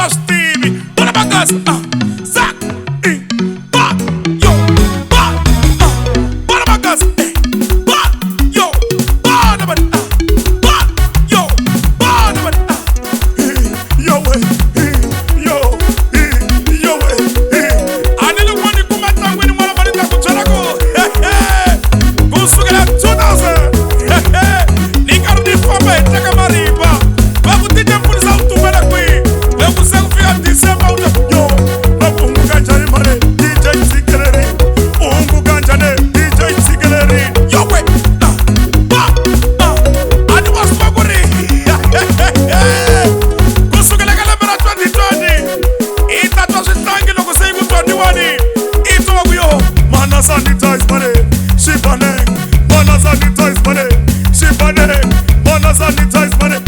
Bala Stevie, Bala Bagas, Zach, Ba, yo, Ba, Bala Bagas, Ba, yo, Ba, Ba, yo, Ba, yo, yo, yo, I didn't want to come at when you want to go to Chalago. Go Sugala 2000, Nicardi Papa, Takamariba, Babuti Temples out to Malakwe, Babuselfi at December, yo, Babu Ganjari Mare, DJ Sigaleri, Ungu Ganjane, DJ Sigaleri, yo, wait, and was Faburi, go Sugala 2020, it was a tangle of Sabu 21, it's over yo, Mana sanitize money, Shipane, Mana sanitize money, Shipane, Mana sanitize money.